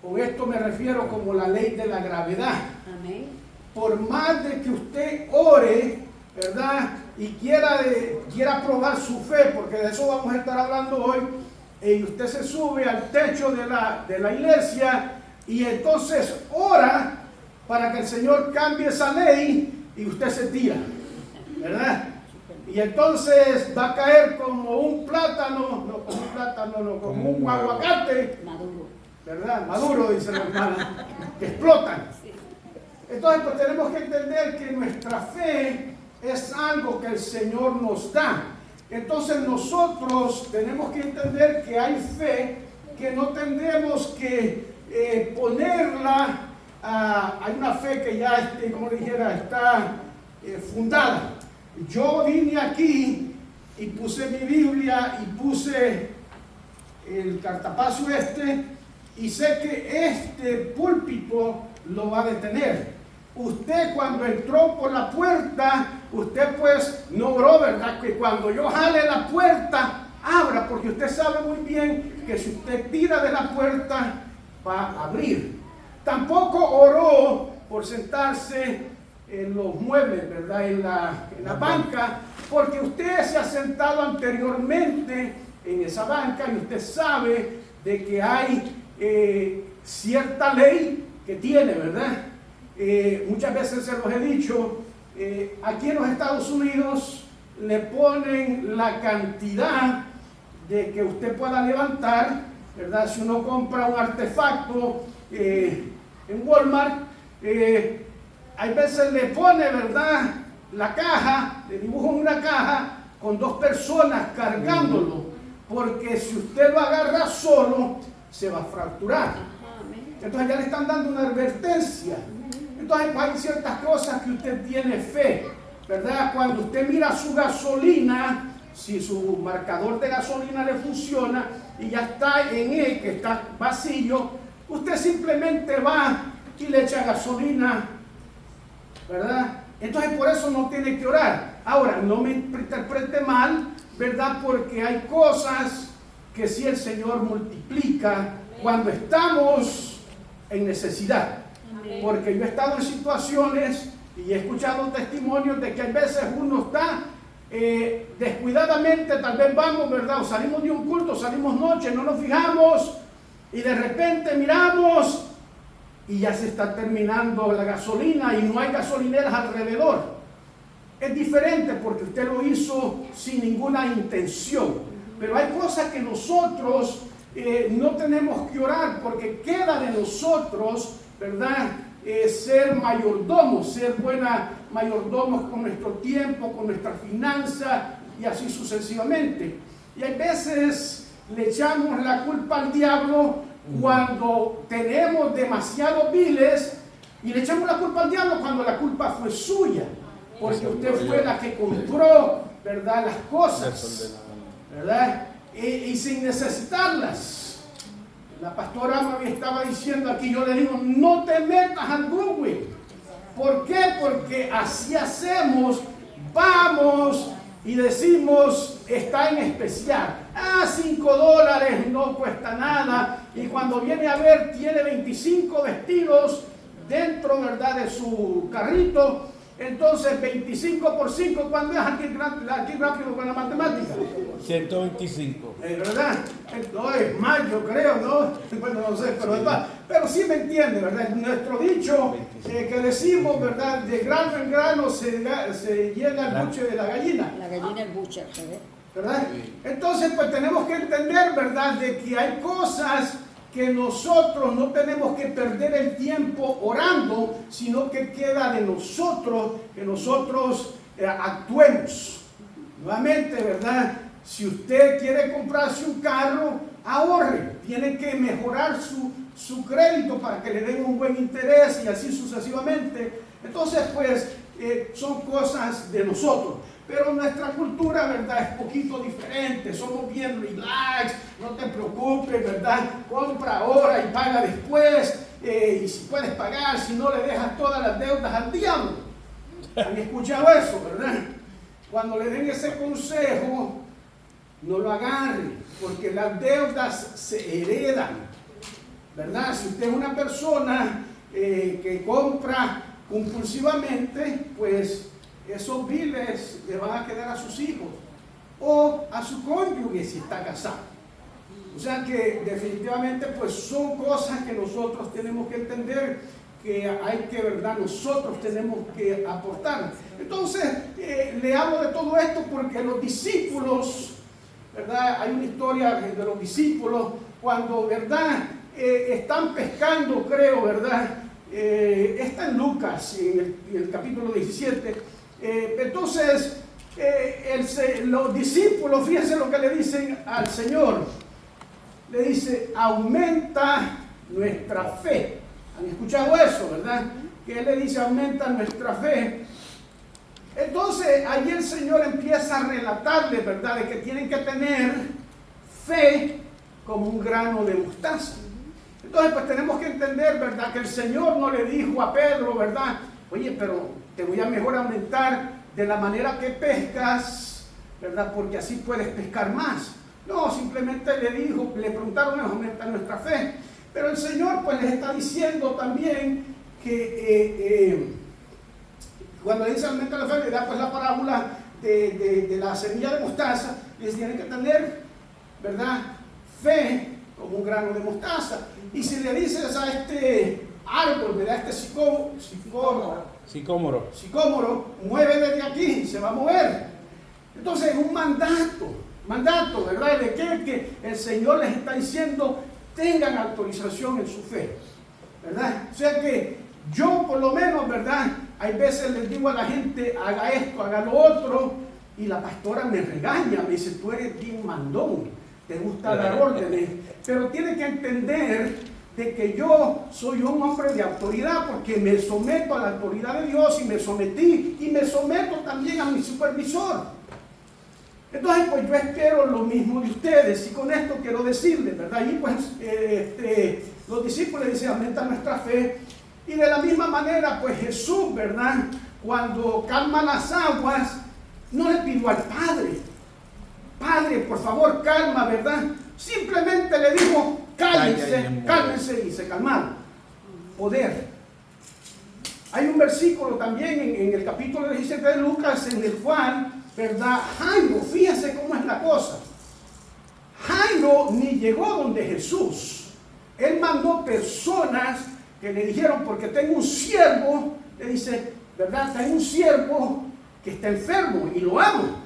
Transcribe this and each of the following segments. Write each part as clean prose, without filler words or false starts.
Con esto me refiero como la ley de la gravedad. Amén. Por más de que usted ore, ¿verdad? Y quiera probar su fe, porque de eso vamos a estar hablando hoy, y usted se sube al techo de la iglesia y entonces ora para que el Señor cambie esa ley y usted se tira, ¿verdad? Y entonces va a caer como un plátano, no como un plátano, no, como un aguacate, Maduro. ¿verdad? Maduro, dice la hermana, que explotan. Entonces, pues tenemos que entender que nuestra fe es algo que el Señor nos da. Entonces, nosotros tenemos que entender que hay fe que no tendremos que ponerla. Hay una fe que ya, como le dijera, está fundada. Yo vine aquí y puse mi Biblia y puse el cartapacio y sé que este púlpito lo va a detener. Usted cuando entró por la puerta, usted pues no oró, ¿verdad? Que cuando yo jale la puerta, abra, porque usted sabe muy bien que si usted tira de la puerta, va a abrir. Tampoco oró por sentarse en los muebles, ¿verdad? En la banca, porque usted se ha sentado anteriormente en esa banca y usted sabe de que hay cierta ley que tiene, ¿verdad? Muchas veces se los he dicho, aquí en los Estados Unidos le ponen la cantidad de que usted pueda levantar, ¿verdad? Si uno compra un artefacto en Walmart, hay veces le pone, ¿verdad? La caja, le dibujan una caja con 2 personas cargándolo, porque si usted lo agarra solo, se va a fracturar. Entonces ya le están dando una advertencia. Entonces hay ciertas cosas que usted tiene fe, ¿verdad? Cuando usted mira su gasolina, si su marcador de gasolina le funciona y ya está en él, que está vacío, usted simplemente va y le echa gasolina, ¿verdad? Entonces por eso no tiene que orar. Ahora, no me interprete mal, ¿verdad? Porque hay cosas que sí el Señor multiplica cuando estamos en necesidad. Porque yo he estado en situaciones y he escuchado testimonios de que a veces uno está descuidadamente, tal vez vamos, ¿verdad? O salimos de un culto, salimos noche, no nos fijamos y de repente miramos y ya se está terminando la gasolina y no hay gasolineras alrededor. Es diferente porque usted lo hizo sin ninguna intención. Pero hay cosas que nosotros no tenemos que orar porque queda de nosotros, ¿verdad? Ser mayordomos, ser buena mayordomos con nuestro tiempo, con nuestra finanza y así sucesivamente. Y hay veces le echamos la culpa al diablo cuando tenemos demasiados biles y le echamos la culpa al diablo cuando la culpa fue suya, porque usted fue la que compró, ¿verdad? Las cosas, ¿verdad? Y sin necesitarlas. La pastora me estaba diciendo aquí, yo le digo, no te metas al Google. ¿Por qué? Porque así hacemos, vamos y decimos, está en especial. $5 no cuesta nada. Y cuando viene a ver, tiene 25 vestidos dentro, ¿verdad?, de su carrito. Entonces, 25 por 5, ¿cuándo es aquí rápido con la matemática? 125. ¿Verdad? No, es más, yo creo, ¿no? Bueno, no sé, pero sí me entiende, ¿verdad? Nuestro dicho que decimos, ¿verdad? De grano en grano se llega el buche de la gallina. La gallina el buche, ¿verdad? Entonces, pues tenemos que entender, ¿verdad?, de que hay cosas que nosotros no tenemos que perder el tiempo orando, sino que queda de nosotros, que nosotros actuemos. Nuevamente, ¿verdad? Si usted quiere comprarse un carro, ahorre. Tiene que mejorar su crédito para que le den un buen interés y así sucesivamente. Entonces, pues, son cosas de nosotros. Pero nuestra cultura, ¿verdad?, es poquito diferente. Somos bien relax, no te preocupes, ¿verdad? Compra ahora y paga después. Y si puedes pagar, si no, le dejas todas las deudas al diablo. ¿Han escuchado eso, verdad? Cuando le den ese consejo, no lo agarren, porque las deudas se heredan. ¿verdad? Si usted es una persona que compra compulsivamente, pues esos biles le van a quedar a sus hijos o a su cónyuge si está casado. O sea que definitivamente pues son cosas que nosotros tenemos que entender, que hay que, ¿verdad? Nosotros tenemos que aportar. Entonces, le hablo de todo esto porque los discípulos, ¿verdad? Hay una historia de los discípulos cuando, ¿verdad? Están pescando, creo, ¿verdad? Está en Lucas, en el capítulo 17. Entonces, los discípulos, fíjense lo que le dicen al Señor. Le dice, aumenta nuestra fe. ¿Han escuchado eso, verdad? Que Él le dice, aumenta nuestra fe. Entonces, allí el Señor empieza a relatarle, ¿verdad? De que tienen que tener fe como un grano de mostaza. Entonces, pues tenemos que entender, ¿verdad? Que el Señor no le dijo a Pedro, ¿verdad? Oye, pero te voy a mejor aumentar de la manera que pescas, ¿verdad? Porque así puedes pescar más. No, simplemente le dijo, le preguntaron, aumenta nuestra fe. Pero el Señor pues les está diciendo también que cuando dice aumenta la fe, le da pues la parábola de la semilla de mostaza, les tienen que tener, ¿verdad? Fe como un grano de mostaza. Y si le dices a este árbol, ¿verdad? Este sicómoro, mueve desde aquí, se va a mover. Entonces es un mandato, ¿verdad? De que el Señor les está diciendo, tengan autorización en su fe, ¿verdad? O sea que yo por lo menos, ¿verdad? Hay veces les digo a la gente, haga esto, haga lo otro, y la pastora me regaña, me dice, tú eres bien mandón, te gusta dar órdenes, pero tiene que entender de que yo soy un hombre de autoridad porque me someto a la autoridad de Dios y me sometí y me someto también a mi supervisor. Entonces, pues yo espero lo mismo de ustedes, y con esto quiero decirles, ¿verdad? Y pues los discípulos dicen, aumenta nuestra fe, y de la misma manera, pues Jesús, ¿verdad? Cuando calma las aguas, no le pidió al Padre, por favor, calma, ¿verdad? Simplemente le dijo, cálmense, y se calmaron. Poder. Hay un versículo también en el capítulo 17 de Lucas, en el cual, ¿verdad? Jairo, fíjense cómo es la cosa. Jairo ni llegó donde Jesús. Él mandó personas que le dijeron, porque tengo un siervo, le dice, ¿verdad? Tengo un siervo que está enfermo y lo amo.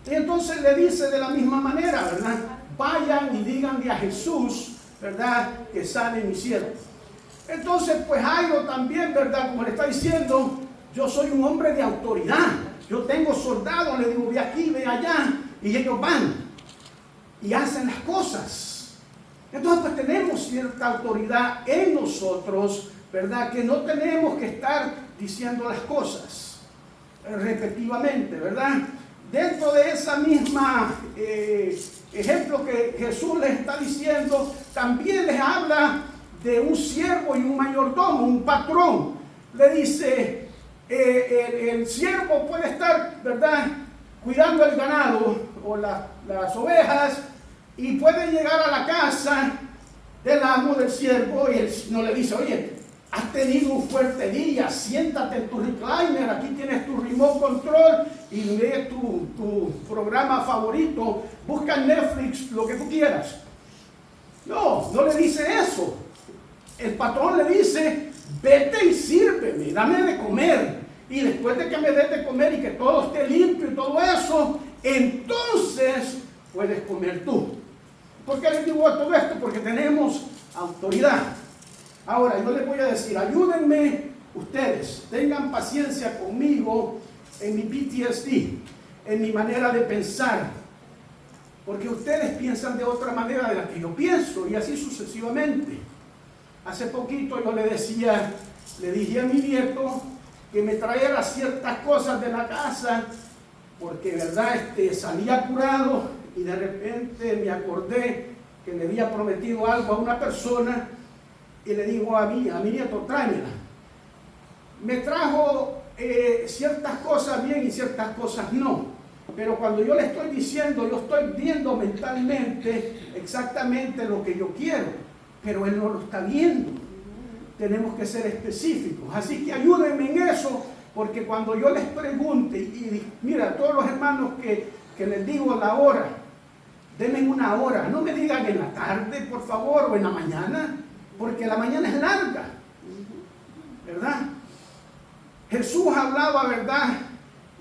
Y entonces le dice de la misma manera, ¿verdad? Vayan y díganle a Jesús, ¿verdad? Que sane mi siervo. Entonces, pues Jairo también, ¿verdad? Como le está diciendo, yo soy un hombre de autoridad. Yo tengo soldados, le digo, ve aquí, ve allá, y ellos van y hacen las cosas. Entonces, pues tenemos cierta autoridad en nosotros, ¿verdad? Que no tenemos que estar diciendo las cosas repetitivamente, ¿verdad? Dentro de esa misma ejemplo que Jesús les está diciendo, también les habla de un siervo y un mayordomo, un patrón. Le dice, el siervo puede estar, ¿verdad?, cuidando el ganado o las ovejas, y puede llegar a la casa del amo del siervo y él no le dice, oye, has tenido un fuerte día, siéntate en tu recliner, aquí tienes tu remote control y lee tu programa favorito, busca en Netflix lo que tú quieras. No le dice eso. El patrón le dice, vete y sírveme, dame de comer. Y después de que me des de comer y que todo esté limpio y todo eso, entonces puedes comer tú. ¿Por qué les digo todo esto? Porque tenemos autoridad. Ahora, yo les voy a decir, ayúdenme ustedes, tengan paciencia conmigo en mi PTSD, en mi manera de pensar, porque ustedes piensan de otra manera de la que yo pienso, y así sucesivamente. Hace poquito yo le dije a mi nieto que me trajera ciertas cosas de la casa, porque verdad, salía curado, y de repente me acordé que le había prometido algo a una persona, y le digo a mi nieto, tráemela. Me trajo ciertas cosas bien y ciertas cosas no, pero cuando yo le estoy diciendo, yo estoy viendo mentalmente exactamente lo que yo quiero. pero Él no lo está viendo. Tenemos que ser específicos. Así que ayúdenme en eso, porque cuando yo les pregunte, y mira, a todos los hermanos que les digo la hora, denme una hora. No me digan en la tarde, por favor, o en la mañana, porque la mañana es larga, ¿verdad? Jesús hablaba, ¿verdad?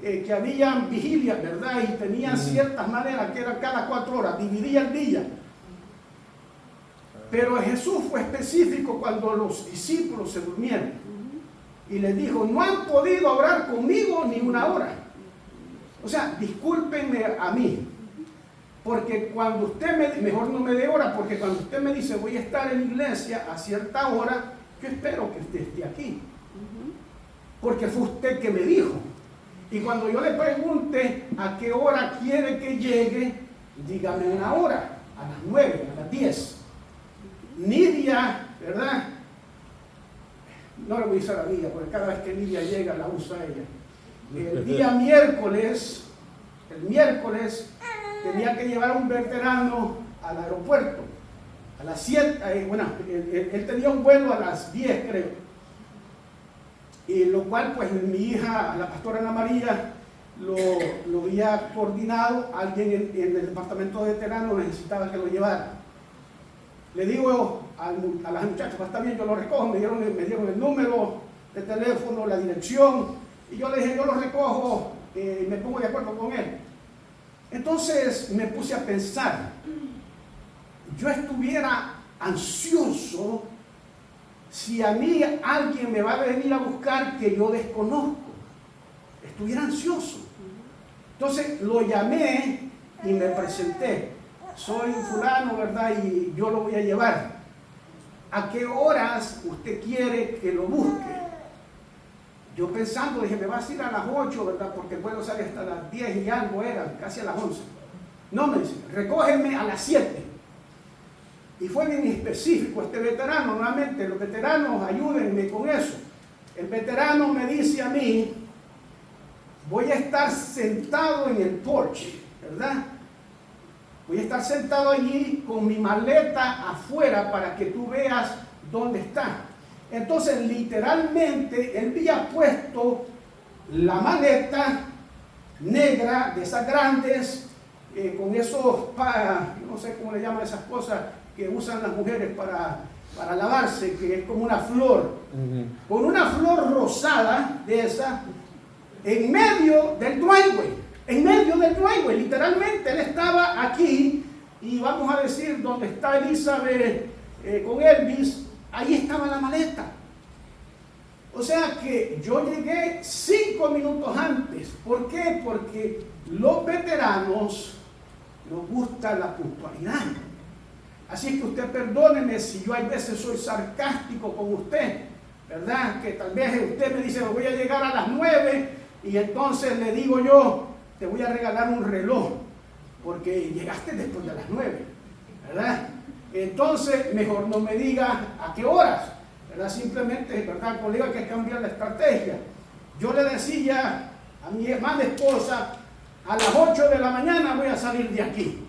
Que había vigilias, ¿verdad? Y tenían ciertas maneras, que era cada 4 horas, dividía el día. Pero Jesús fue específico cuando los discípulos se durmieron. Y les dijo, no han podido orar conmigo ni una hora. O sea, discúlpenme a mí. Porque cuando usted mejor no me dé hora, porque cuando usted me dice, voy a estar en la iglesia a cierta hora, yo espero que usted esté aquí. Porque fue usted que me dijo. Y cuando yo le pregunte a qué hora quiere que llegue, dígame una hora, a las 9, a las 10. Nidia, ¿verdad? No le voy a usar a Nidia, porque cada vez que Nidia llega la usa ella. El día miércoles, tenía que llevar a un veterano al aeropuerto a las 7, bueno, él tenía un vuelo a las 10, creo. Y lo cual, pues, mi hija, la pastora Ana María, lo había coordinado. Alguien en el departamento de veteranos necesitaba que lo llevara. Le digo a las muchachas, pues está bien, yo lo recojo. Me dieron el número de teléfono, la dirección, y yo le dije, yo lo recojo, me pongo de acuerdo con él. Entonces me puse a pensar, yo estuviera ansioso si a mí alguien me va a venir a buscar que yo desconozco. Estuviera ansioso. Entonces lo llamé y me presenté. Soy fulano, ¿verdad? Y yo lo voy a llevar. ¿A qué horas usted quiere que lo busque? Yo pensando, dije, me vas a ir a las 8, ¿verdad? Porque el vuelo sale hasta las 10 y algo, era casi a las 11. No, me dice, recógeme a las 7. Y fue bien específico este veterano. Nuevamente, los veteranos, ayúdenme con eso. El veterano me dice a mí, voy a estar sentado en el porche, ¿verdad? Voy a estar sentado allí con mi maleta afuera para que tú veas dónde está. Entonces, literalmente, él había puesto la maleta negra, de esas grandes, con esos, no sé cómo le llaman esas cosas que usan las mujeres para lavarse, que es como una flor, con una flor rosada de esa, en medio del driveway, literalmente él estaba aquí, y vamos a decir, donde está Elizabeth con Elvis, ahí estaba la maleta. O sea que yo llegué 5 minutos antes. ¿Por qué? Porque los veteranos nos gusta la puntualidad. Así que usted perdóneme si yo a veces soy sarcástico con usted, ¿verdad? Que tal vez usted me dice, voy a llegar a las 9, y entonces le digo yo, te voy a regalar un reloj, porque llegaste después de las 9, ¿verdad? Entonces, mejor no me diga a qué horas, ¿verdad? Simplemente, ¿verdad, colega? Hay que cambiar la estrategia. Yo le decía a mi hermana esposa, a las 8 de la mañana voy a salir de aquí.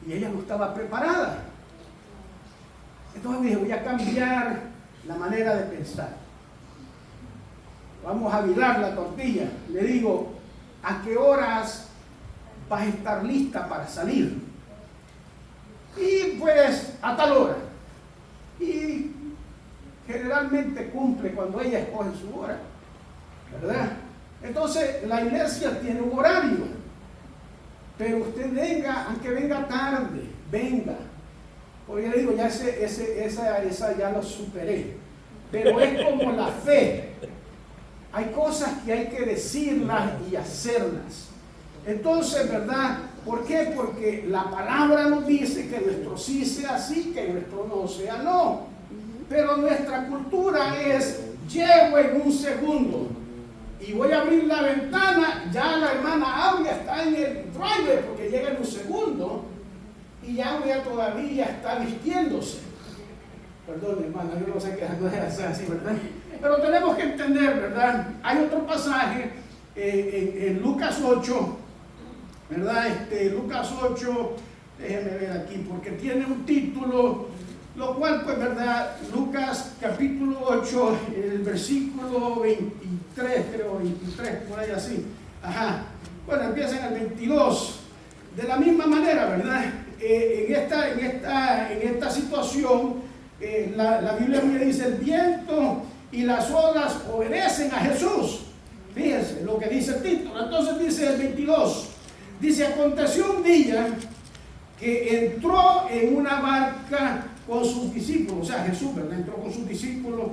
Y ella no estaba preparada. Entonces dije, voy a cambiar la manera de pensar. Vamos a virar la tortilla. Le digo, ¿a qué horas vas a estar lista para salir? Y pues a tal hora. Y generalmente cumple cuando ella escoge su hora, ¿verdad? Entonces la iglesia tiene un horario, pero usted venga, aunque venga tarde, venga. Porque le digo, ya esa ya lo superé. Pero es como la fe. Hay cosas que hay que decirlas y hacerlas. Entonces, ¿verdad? ¿Por qué? Porque la palabra nos dice que nuestro sí sea sí, que nuestro no sea no. Pero nuestra cultura es, llego en un segundo y voy a abrir la ventana, ya la hermana Aurea está en el driver porque llega en un segundo, y Aurea todavía está vistiéndose. Perdón, hermana, yo no sé qué no es así, ¿verdad? Pero tenemos que entender, ¿verdad? Hay otro pasaje en Lucas 8, ¿verdad? Lucas 8, déjenme ver aquí, porque tiene un título Lo cual, pues, ¿verdad? Lucas capítulo 8, el versículo 23, creo, 23, por ahí así. Ajá. Bueno, empieza en el 22. De la misma manera, ¿verdad? En esta situación, la Biblia me dice, el viento y las olas obedecen a Jesús. Fíjense lo que dice el título. Entonces dice el 22. Dice, aconteció un día que entró en una barca con sus discípulos, o sea, Jesús, ¿verdad? Entró con sus discípulos,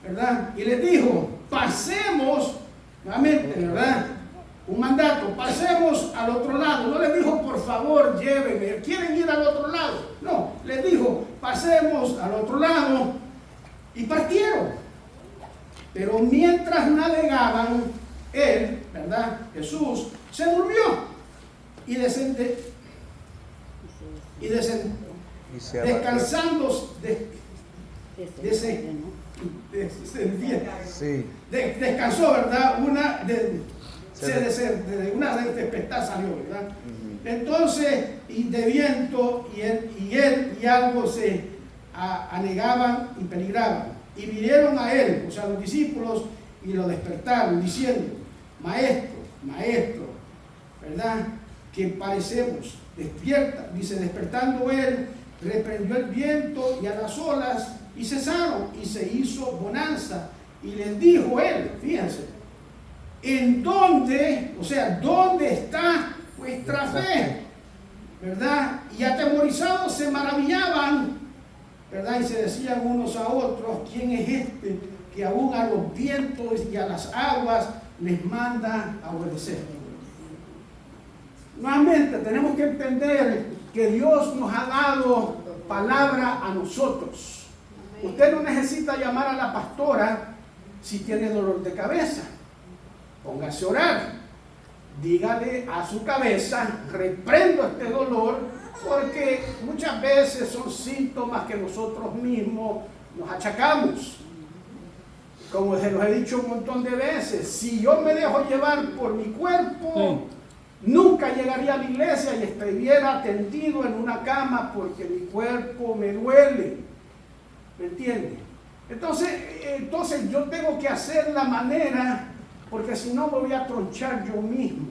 ¿verdad? Y les dijo, pasemos, nuevamente, ¿verdad? Un mandato, pasemos al otro lado. No les dijo, por favor, llévenme, ¿quieren ir al otro lado? No, les dijo, pasemos al otro lado, y partieron. Pero mientras navegaban, él, ¿verdad? Jesús, se durmió y descansando, descansó, ¿verdad? Una tempestad salió, ¿verdad? Entonces, y de viento, y él y algo se anegaban y peligraban. Y vinieron a él, o sea, los discípulos, y lo despertaron, diciendo, maestro, ¿verdad? Que parecemos, despierta. Dice, despertando él, reprendió el viento y a las olas, y cesaron, y se hizo bonanza. Y les dijo él, fíjense, ¿en dónde, o sea, dónde está vuestra fe? ¿Verdad? Y atemorizados se maravillaban, ¿verdad? Y se decían unos a otros, ¿quién es este que aún a los vientos y a las aguas les manda a obedecer? Nuevamente tenemos que entender que Dios nos ha dado palabra a nosotros. Usted no necesita llamar a la pastora si tiene dolor de cabeza. Póngase a orar. Dígale a su cabeza, reprendo este dolor, porque muchas veces son síntomas que nosotros mismos nos achacamos. Como se los he dicho un montón de veces, si yo me dejo llevar por mi cuerpo, nunca llegaría a la iglesia y estuviera tendido en una cama porque mi cuerpo me duele. ¿Me entiende? Entonces yo tengo que hacer la manera, porque si no me voy a tronchar yo mismo.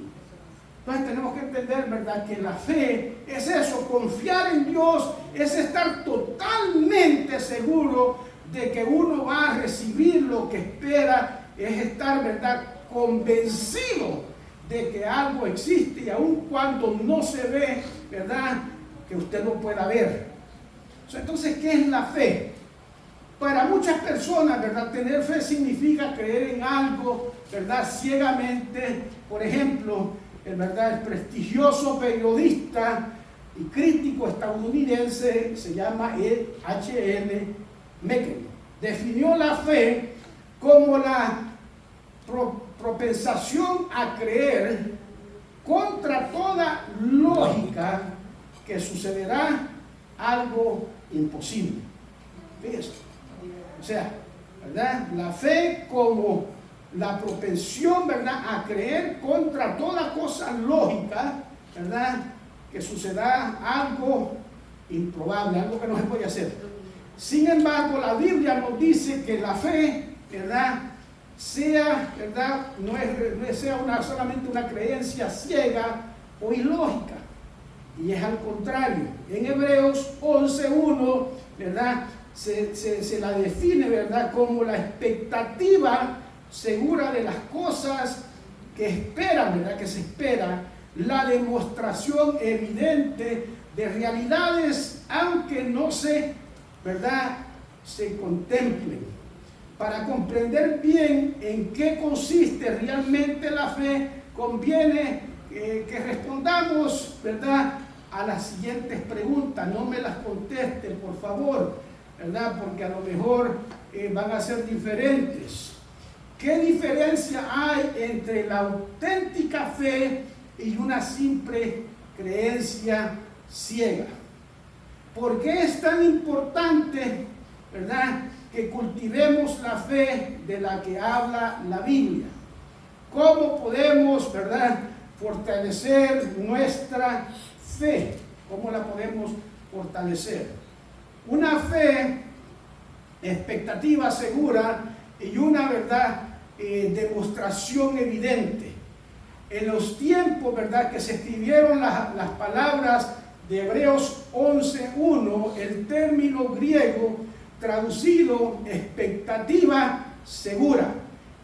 Entonces tenemos que entender, ¿verdad?, que la fe es eso, confiar en Dios, es estar totalmente seguro de que uno va a recibir lo que espera, es estar, ¿verdad?, convencido de que algo existe, y aun cuando no se ve, ¿verdad?, que usted lo pueda ver. Entonces, ¿qué es la fe? Para muchas personas, ¿verdad?, tener fe significa creer en algo, ¿verdad?, ciegamente. Por ejemplo, el prestigioso periodista y crítico estadounidense se llama H.N. Mencken. Definió la fe como la propensación a creer contra toda lógica que sucederá algo imposible. Fíjense. O sea, ¿verdad?, la fe como la propensión, ¿verdad?, a creer contra toda cosa lógica, ¿verdad?, que suceda algo improbable, algo que no se puede hacer. Sin embargo, la Biblia nos dice que la fe, ¿verdad?, no sea solamente una creencia ciega o ilógica, y es al contrario. En Hebreos 11:1, ¿verdad?, se la define, ¿verdad?, como la expectativa segura de las cosas que esperan, ¿verdad?, que se espera, la demostración evidente de realidades, aunque no ¿verdad?, se contemplen. Para comprender bien en qué consiste realmente la fe, conviene que respondamos, ¿verdad?, a las siguientes preguntas. No me las contesten, por favor, ¿verdad?, porque a lo mejor van a ser diferentes. ¿Qué diferencia hay entre la auténtica fe y una simple creencia ciega? ¿Por qué es tan importante, ¿verdad?, que cultivemos la fe de la que habla la Biblia? ¿Cómo podemos, ¿verdad?, fortalecer nuestra fe? ¿Cómo la podemos fortalecer? Una fe, expectativa segura y una verdad, demostración evidente. En los tiempos, ¿verdad?, que se escribieron las palabras de Hebreos 11:1, el término griego traducido expectativa segura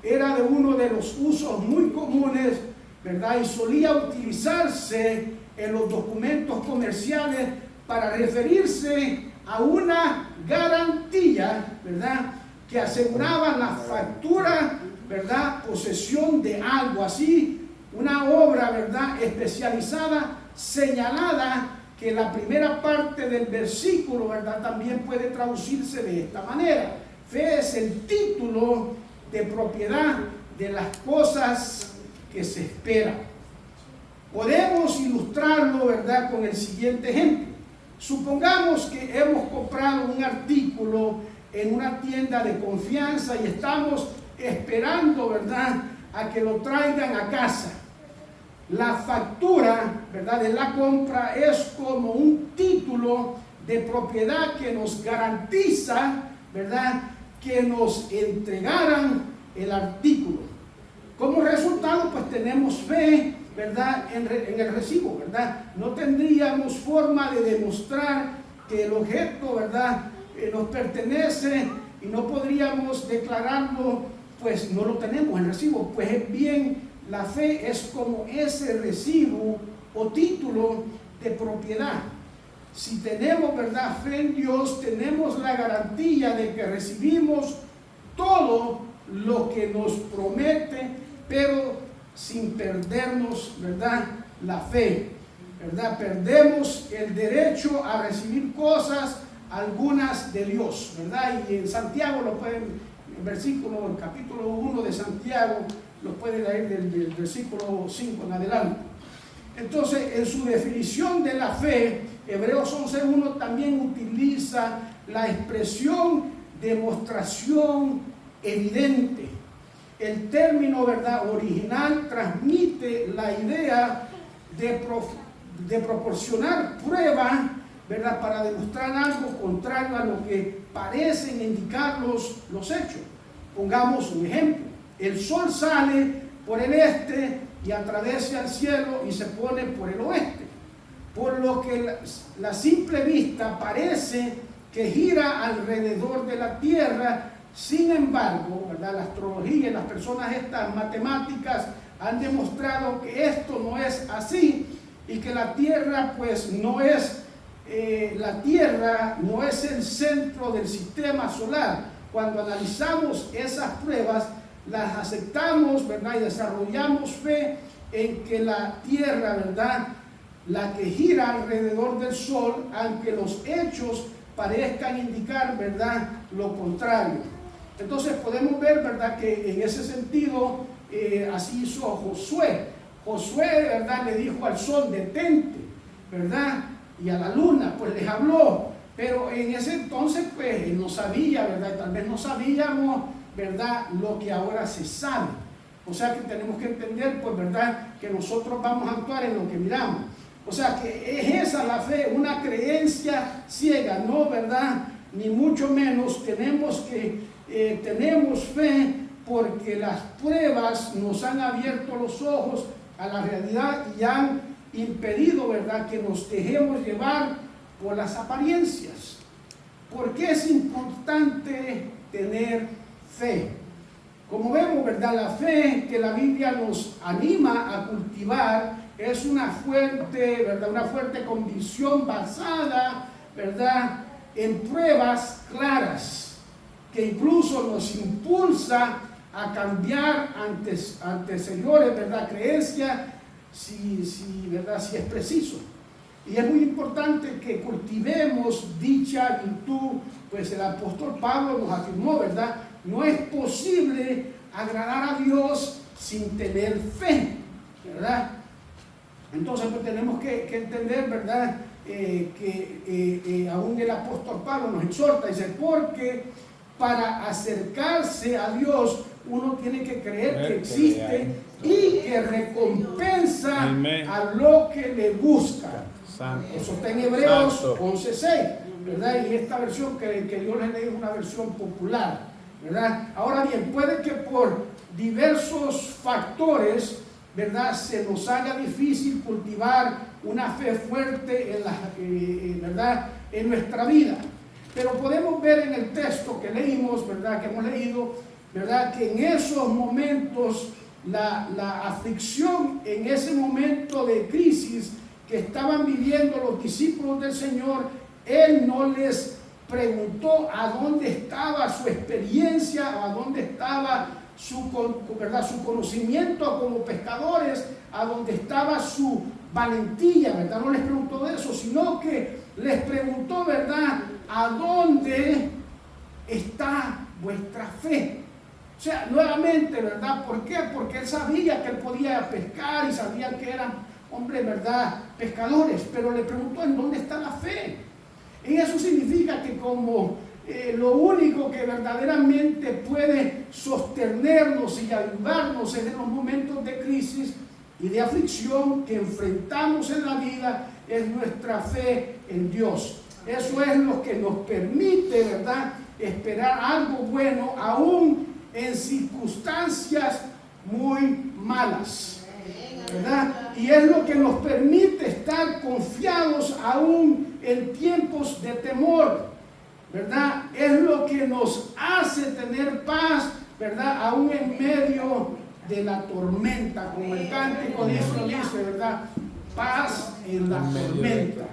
era de uno de los usos muy comunes, ¿verdad?, y solía utilizarse en los documentos comerciales para referirse a una garantía, ¿verdad?, que aseguraba la factura, ¿verdad?, posesión de algo así, una obra, ¿verdad?, especializada, señalada, que la primera parte del versículo, ¿verdad?, también puede traducirse de esta manera. Fe es el título de propiedad de las cosas que se esperan. Podemos ilustrarlo, ¿verdad?, con el siguiente ejemplo. Supongamos que hemos comprado un artículo en una tienda de confianza y estamos esperando, ¿verdad?, a que lo traigan a casa. La factura, ¿verdad?, de la compra es como un título de propiedad que nos garantiza, ¿verdad?, que nos entregaran el artículo. Como resultado, pues tenemos fe, ¿verdad?, en el recibo, ¿verdad? No tendríamos forma de demostrar que el objeto, ¿verdad?, nos pertenece y no podríamos declararlo, pues no lo tenemos en recibo. Pues es bien, la fe es como ese recibo o título de propiedad. Si tenemos, ¿verdad?, fe en Dios, tenemos la garantía de que recibimos todo lo que nos promete, pero sin perdernos, ¿verdad?, la fe, ¿verdad? Perdemos el derecho a recibir cosas, algunas de Dios, ¿verdad? Y en Santiago lo pueden, el capítulo 1 de Santiago, lo pueden leer del versículo 5 en adelante. Entonces, en su definición de la fe, Hebreos 11:1 también utiliza la expresión demostración evidente. El término, ¿verdad?, original transmite la idea de proporcionar prueba, ¿verdad?, para demostrar algo contrario a lo que parecen indicar los hechos. Pongamos un ejemplo. El sol sale por el este y atraviesa el cielo y se pone por el oeste. Por lo que la simple vista parece que gira alrededor de la tierra. Sin embargo, ¿verdad?, la astrología y las personas estas matemáticas han demostrado que esto no es así y que la tierra pues no es el centro del sistema solar. Cuando analizamos esas pruebas, las aceptamos, ¿verdad?, y desarrollamos fe en que la tierra, ¿verdad?, la que gira alrededor del sol, aunque los hechos parezcan indicar, ¿verdad?, lo contrario. Entonces podemos ver, ¿verdad?, que en ese sentido así hizo Josué. Josué, ¿verdad?, le dijo al sol, detente, ¿verdad?, y a la luna, pues les habló. Pero en ese entonces, pues, él no sabía, ¿verdad?, tal vez no sabíamos, ¿verdad?, lo que ahora se sabe. O sea que tenemos que entender, pues, ¿verdad?, que nosotros vamos a actuar en lo que miramos. O sea que es esa la fe, una creencia ciega, no, ¿verdad?, ni mucho menos. Tenemos fe porque las pruebas nos han abierto los ojos a la realidad y han impedido, ¿verdad?, que nos dejemos llevar por las apariencias. ¿Por qué es importante tener fe? Como vemos, ¿verdad?, la fe que la Biblia nos anima a cultivar es una fuerte, ¿verdad?, una fuerte convicción basada, ¿verdad?, en pruebas claras, que incluso nos impulsa a cambiar anteriores, ¿verdad?, creencias, ¿verdad?, si es preciso. Y es muy importante que cultivemos dicha virtud, pues el apóstol Pablo nos afirmó, ¿verdad?, no es posible agradar a Dios sin tener fe, ¿verdad? Entonces pues tenemos que entender, ¿verdad?, que aún el apóstol Pablo nos exhorta, dice, porque para acercarse a Dios uno tiene que creer que existe y que recompensa a lo que le busca. Eso está en Hebreos 11:6. ¿verdad? Y esta versión que yo les leí es una versión popular, ¿verdad? Ahora bien, puede que por diversos factores, ¿verdad?, se nos haga difícil cultivar una fe fuerte ¿verdad?, en nuestra vida. Pero podemos ver en el texto que leímos, ¿verdad?, que hemos leído, ¿verdad?, que en esos momentos la aflicción, en ese momento de crisis que estaban viviendo los discípulos del Señor, Él no les preguntó a dónde estaba su experiencia, a dónde estaba ¿verdad?, su conocimiento como pescadores, a dónde estaba su valentía, ¿verdad? No les preguntó de eso, sino que les preguntó, ¿verdad?, a dónde está vuestra fe. O sea, nuevamente, ¿verdad? ¿Por qué? Porque él sabía que él podía pescar y sabía que eran hombres, ¿verdad?, pescadores, pero le preguntó en dónde está la fe. Y eso significa que como lo único que verdaderamente puede sostenernos y ayudarnos en los momentos de crisis y de aflicción que enfrentamos en la vida es nuestra fe en Dios. Eso es lo que nos permite, ¿verdad?, esperar algo bueno aún en circunstancias muy malas, ¿verdad? Y es lo que nos permite estar confiados aún en tiempos de temor, ¿verdad? Es lo que nos hace tener paz, ¿verdad?, aún en medio de la tormenta, como el cántico de eso dice, ¿verdad? Paz en la tormenta,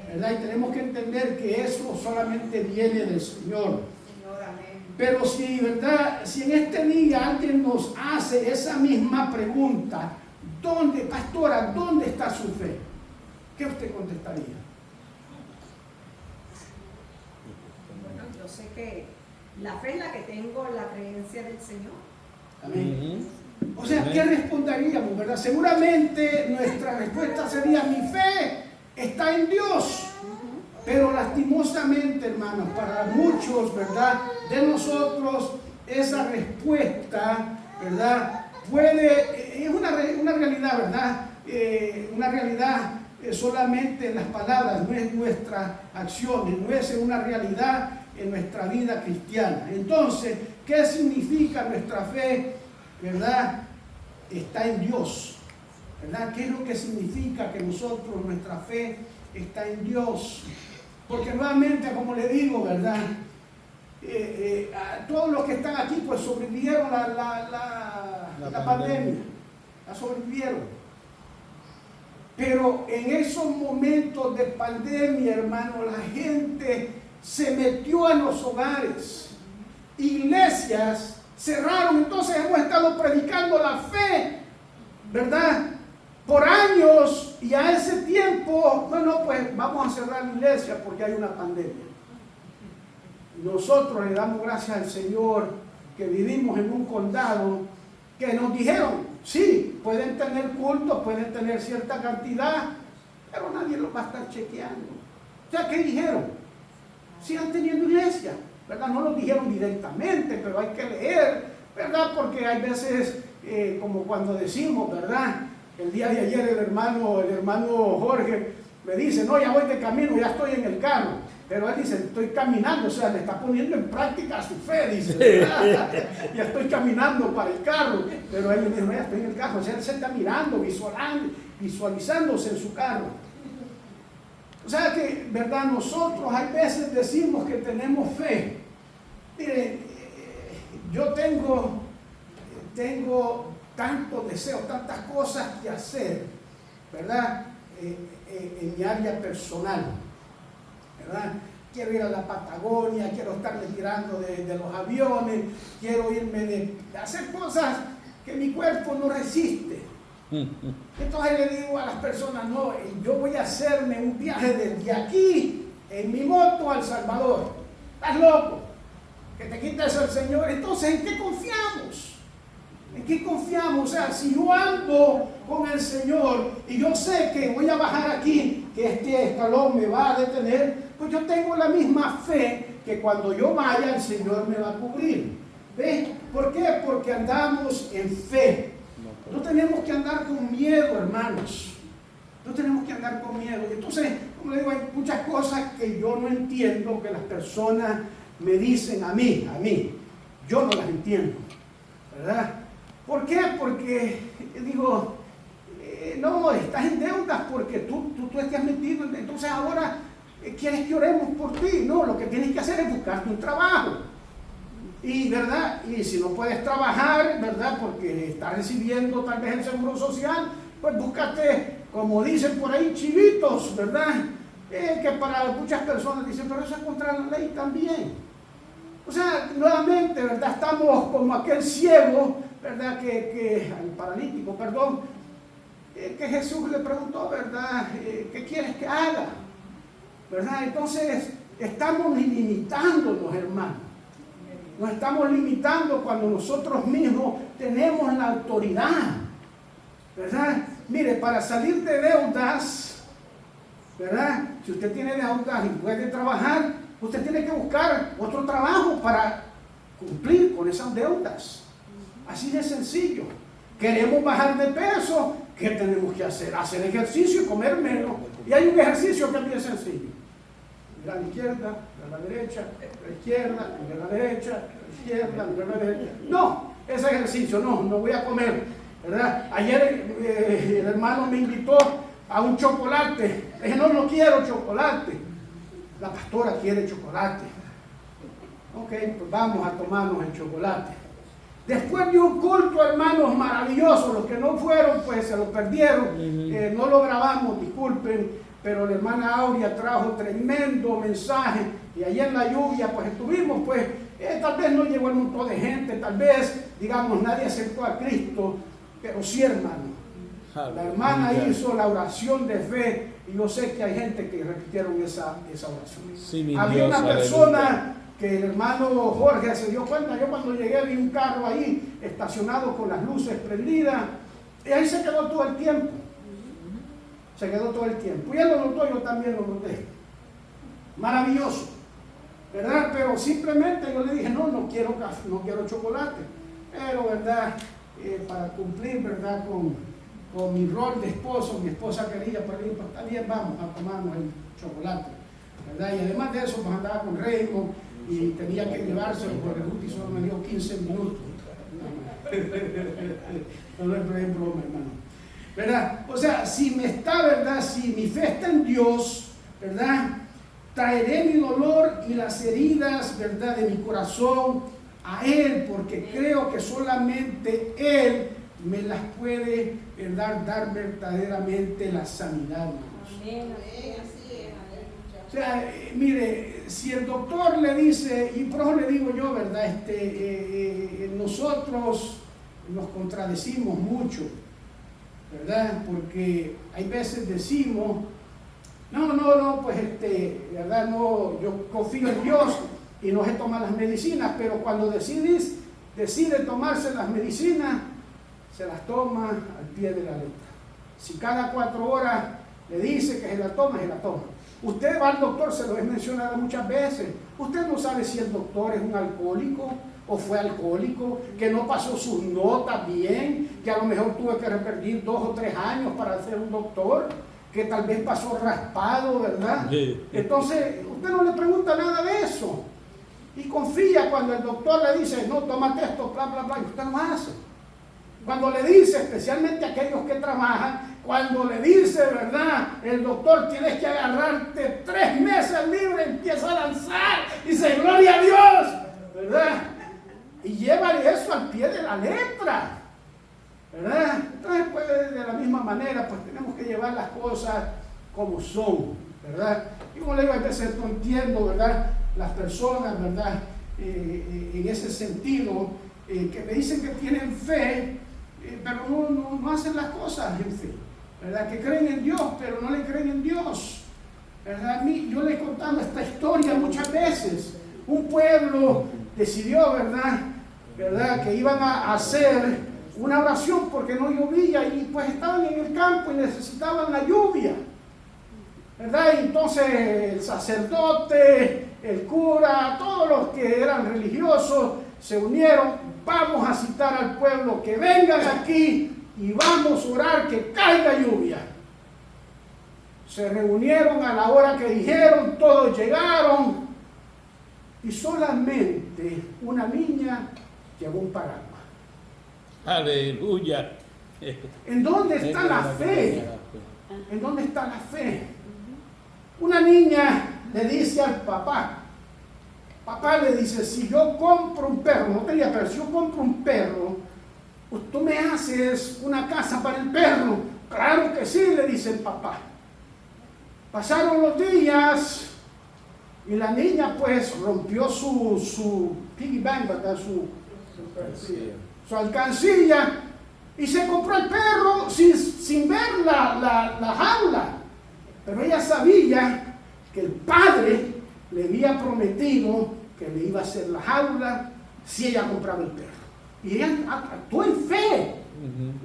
¿verdad? Y tenemos que entender que eso solamente viene del Señor. Pero si, ¿verdad?, si en este día alguien nos hace esa misma pregunta, ¿dónde, pastora, dónde está su fe?, ¿qué usted contestaría? Bueno, yo sé que la fe es la que tengo, la creencia del Señor. Amén. O sea, ¿qué responderíamos, verdad? Seguramente nuestra respuesta sería: mi fe está en Dios. Pero lastimosamente, hermanos, para muchos, ¿verdad?, de nosotros, esa respuesta, ¿verdad?, es una realidad, ¿verdad? Una realidad solamente en las palabras, no es nuestras acciones, no es una realidad en nuestra vida cristiana. Entonces, ¿qué significa nuestra fe? ¿Verdad? Está en Dios, ¿verdad? ¿Qué es lo que significa que nuestra fe está en Dios? Porque nuevamente, como le digo, ¿verdad?, todos los que están aquí pues sobrevivieron la pandemia, la sobrevivieron. Pero en esos momentos de pandemia, hermano, la gente se metió en los hogares, iglesias cerraron. Entonces hemos estado predicando la fe, ¿verdad?, por años, y a ese tiempo, bueno, pues vamos a cerrar la iglesia porque hay una pandemia. Nosotros le damos gracias al Señor que vivimos en un condado que nos dijeron: sí, pueden tener cultos, pueden tener cierta cantidad, pero nadie los va a estar chequeando. O sea, ¿qué dijeron? Sigan teniendo iglesia, ¿verdad? No lo dijeron directamente, pero hay que leer, ¿verdad? Porque hay veces, como cuando decimos, ¿verdad? El día de ayer el hermano Jorge me dice: no, ya voy de camino, ya estoy en el carro. Pero él dice: estoy caminando, o sea, le está poniendo en práctica su fe, dice, ¿verdad? Ya estoy caminando para el carro. Pero él me dijo: ya estoy en el carro. O sea, él se está mirando, visualizándose en su carro. O sea que, ¿verdad?, nosotros hay veces decimos que tenemos fe. Miren, yo tengo tantos deseos, tantas cosas que hacer, ¿verdad?, en mi área personal, ¿verdad? Quiero ir a la Patagonia, quiero estarme tirando de los aviones, quiero irme de hacer cosas que mi cuerpo no resiste. Entonces le digo a las personas: no, yo voy a hacerme un viaje desde aquí en mi moto al Salvador. ¿Estás loco? Que te quita eso el Señor. Entonces, ¿en qué confiamos? ¿En qué confiamos? O sea, si yo ando con el Señor y yo sé que voy a bajar aquí, que este escalón me va a detener, pues yo tengo la misma fe que cuando yo vaya el Señor me va a cubrir. ¿Ves? ¿Por qué? Porque andamos en fe. No tenemos que andar con miedo, hermanos. No tenemos que andar con miedo. Entonces, como le digo, hay muchas cosas que yo no entiendo, que las personas me dicen a mí, yo no las entiendo, ¿verdad? ¿Por qué? Porque digo, no, estás en deudas porque tú estás metido, entonces ahora quieres que oremos por ti. No, lo que tienes que hacer es buscarte un trabajo. Y, ¿verdad? Y si no puedes trabajar, ¿verdad? Porque estás recibiendo tal vez el seguro social, pues búscate, como dicen por ahí, chivitos, ¿verdad? Que para muchas personas dicen, pero eso es contra la ley también. O sea, nuevamente, ¿verdad? Estamos como aquel ciego, ¿verdad? El paralítico, perdón, que Jesús le preguntó, ¿verdad? ¿Qué quieres que haga? ¿Verdad? Entonces, estamos limitándonos, hermanos. Nos estamos limitando cuando nosotros mismos tenemos la autoridad, ¿verdad? Mire, para salir de deudas, ¿verdad? Si usted tiene deudas y puede trabajar, usted tiene que buscar otro trabajo para cumplir con esas deudas. Así de sencillo. Queremos bajar de peso, ¿qué tenemos que hacer? Hacer ejercicio y comer menos. Y hay un ejercicio que es bien sencillo. Mira a la izquierda, mira a la derecha, a la izquierda, mira a la derecha, a la izquierda, mira a la derecha. No, ese ejercicio no voy a comer, ¿verdad? Ayer el hermano me invitó a un chocolate. Le dije, no quiero chocolate. La pastora quiere chocolate. Ok, pues vamos a tomarnos el chocolate. Después de un culto, hermanos, maravilloso. Los que no fueron, pues se lo perdieron. No lo grabamos, disculpen. Pero la hermana Aurea trajo tremendo mensaje. Y allá en la lluvia, pues estuvimos, pues, tal vez no llegó el montón de gente. Tal vez, digamos, nadie aceptó a Cristo. Pero sí, hermano. La hermana hizo la oración de fe. Y yo sé que hay gente que repitieron esa oración. Sí, había una persona que el hermano Jorge se dio cuenta. Yo cuando llegué vi un carro ahí estacionado con las luces prendidas y ahí se quedó todo el tiempo. Se quedó todo el tiempo. Y él lo notó, yo también lo noté. Maravilloso, ¿verdad? Pero simplemente yo le dije, no quiero café, no quiero chocolate. Pero, ¿verdad? Para cumplir, ¿verdad? Con mi rol de esposo, mi esposa quería, pues está bien, vamos a tomarnos el chocolate, ¿verdad? Y además de eso, pues andaba con Raymond y tenía que llevárselo porque Ruti solo me dio 15 minutos. No es broma, hermano. ¿Verdad? O sea, si me está, ¿verdad? Si mi fe está en Dios, ¿verdad? Traeré mi dolor y las heridas, ¿verdad? De mi corazón a Él, porque creo que solamente Él me las puede, ¿verdad? Dar verdaderamente la sanidad. Amén. Así es. O sea, mire, si el doctor le dice, y por eso le digo yo, ¿verdad? Nosotros nos contradecimos mucho, ¿verdad? Porque hay veces decimos, pues ¿verdad? No, yo confío en Dios y no se toman las medicinas, pero cuando decide tomarse las medicinas, se las toma al pie de la letra. Si cada 4 horas le dice que se la toma, se la toma. Usted va al doctor, se lo he mencionado muchas veces. Usted no sabe si el doctor es un alcohólico o fue alcohólico, que no pasó sus notas bien, que a lo mejor tuvo que repetir 2 o 3 años para ser un doctor, que tal vez pasó raspado, ¿verdad? Entonces, usted no le pregunta nada de eso. Y confía cuando el doctor le dice, no, tómate esto, bla, bla, bla, y usted lo hace. Cuando le dice, especialmente aquellos que trabajan, cuando le dice, ¿verdad? El doctor, tienes que agarrarte 3 meses libre, empieza a lanzar y dice, gloria a Dios, ¿verdad? Y llévale eso al pie de la letra, ¿verdad? Entonces, pues, de la misma manera, pues tenemos que llevar las cosas como son, ¿verdad? Y como le digo, a veces no entiendo, ¿verdad? Las personas, ¿verdad? En ese sentido, que me dicen que tienen fe, pero no hacen las cosas en fe, ¿verdad? Que creen en Dios, pero no le creen en Dios, ¿verdad? Yo le he contado esta historia muchas veces. Un pueblo decidió, ¿verdad? Que iban a hacer una oración porque no llovía y pues estaban en el campo y necesitaban la lluvia, ¿verdad? Y entonces el sacerdote, el cura, todos los que eran religiosos se unieron. Vamos a citar al pueblo que vengan aquí y vamos a orar que caiga lluvia. Se reunieron a la hora que dijeron, todos llegaron y solamente una niña llevó un paraguas. Aleluya. ¿En dónde está la fe? ¿En dónde está la fe? Una niña le dice al papá, le dice, si yo compro un perro, no tenía perro, si yo compro un perro, pues tú me haces una casa para el perro. Claro que sí, le dice el papá. Pasaron los días y la niña pues rompió su piggy bank, ¿verdad? Su alcancilla y se compró el perro sin ver la jaula. Pero ella sabía que el padre le había prometido que le iba a hacer la jaula si ella compraba el perro. Y ella actuó en fe.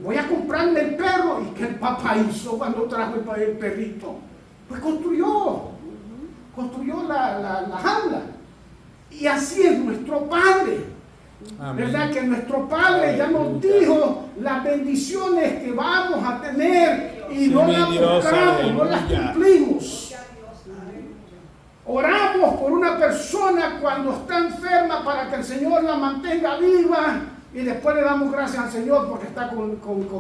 Voy a comprarme el perro. ¿Y qué el papá hizo cuando trajo el perrito? Pues construyó la jaula. Y así es nuestro Padre. Amén. ¿Verdad? Que nuestro Padre ya nos dijo las bendiciones que vamos a tener y no las buscamos, no las cumplimos. Oramos por una persona cuando está enferma para que el Señor la mantenga viva y después le damos gracias al Señor porque está con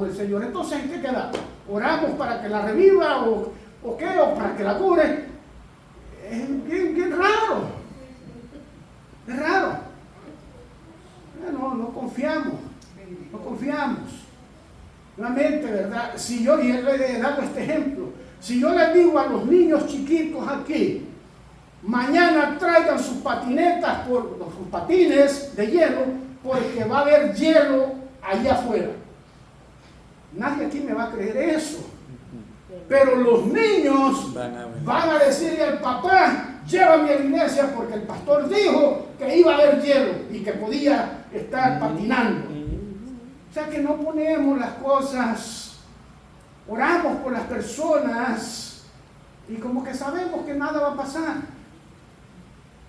el Señor. Entonces, ¿en qué queda? ¿Oramos para que la reviva o qué? ¿O para que la cure? Es bien raro. Es raro. No confiamos. Nuevamente, ¿verdad? Si yo, y le he dado este ejemplo, si yo les digo a los niños chiquitos aquí, mañana traigan sus patinetas, sus patines de hielo, porque va a haber hielo allá afuera. Nadie aquí me va a creer eso. Pero los niños van a decirle al papá, llévame a la iglesia porque el pastor dijo que iba a haber hielo y que podía estar patinando. O sea que no ponemos las cosas, oramos por las personas y como que sabemos que nada va a pasar.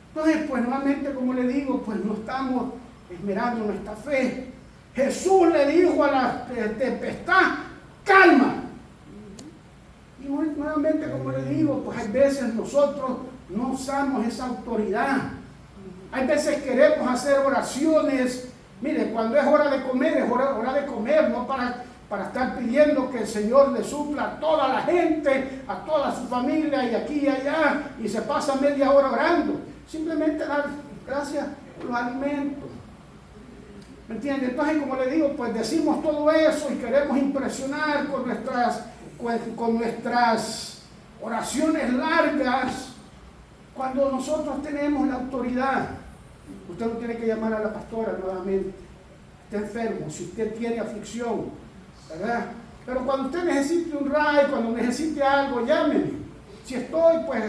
Entonces, pues nuevamente, como le digo, pues no estamos esmerando nuestra fe. Jesús le dijo a la tempestad, calma. Y nuevamente, como le digo, pues hay veces nosotros no usamos esa autoridad. Hay veces queremos hacer oraciones. Mire, cuando es hora de comer, es hora de comer, no para estar pidiendo que el Señor le supla a toda la gente, a toda su familia y aquí y allá, y se pasa media hora orando. Simplemente dar gracias por los alimentos. ¿Me entiende? Entonces, como le digo, pues decimos todo eso y queremos impresionar con nuestras oraciones largas, cuando nosotros tenemos la autoridad. Usted no tiene que llamar a la pastora nuevamente. Está enfermo, si usted tiene aflicción, ¿verdad? Pero cuando usted necesite un ray, cuando necesite algo, llámeme. Si estoy, pues,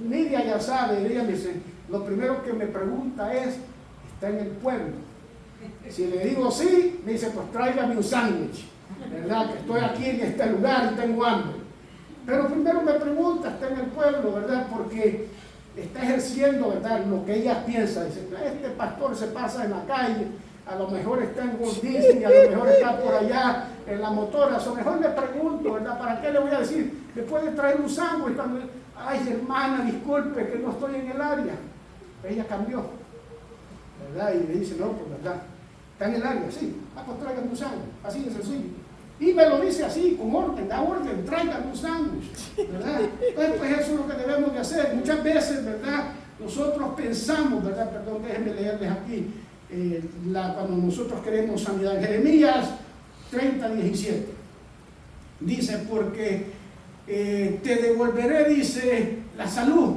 Nidia ya sabe, ella me dice, lo primero que me pregunta es, ¿está en el pueblo? Si le digo sí, me dice, pues tráigame un sándwich, ¿verdad? Que estoy aquí en este lugar y tengo hambre. Pero primero me pregunta, ¿está en el pueblo, verdad? Porque está ejerciendo, ¿verdad?, lo que ella piensa. Dice, este pastor se pasa en la calle, a lo mejor está en Walt Disney, a lo mejor está por allá en la motora. A lo mejor le pregunto, ¿verdad?, ¿para qué le voy a decir? ¿Me puede traer un sándwich? Ay, hermana, disculpe que no estoy en el área. Ella cambió, ¿verdad? Y le dice, no, pues, ¿verdad? ¿Está en el área? Sí. Pues tráigame un sándwich, así de sencillo. Y me lo dice así, con orden, da orden, tráigame un sándwich, ¿verdad? Entonces, pues eso es lo que debemos de hacer. Muchas veces, ¿verdad?, nosotros pensamos, ¿verdad? Perdón, déjenme leerles aquí, cuando nosotros queremos sanidad. Jeremías 30:17. Dice, porque te devolveré, dice, la salud,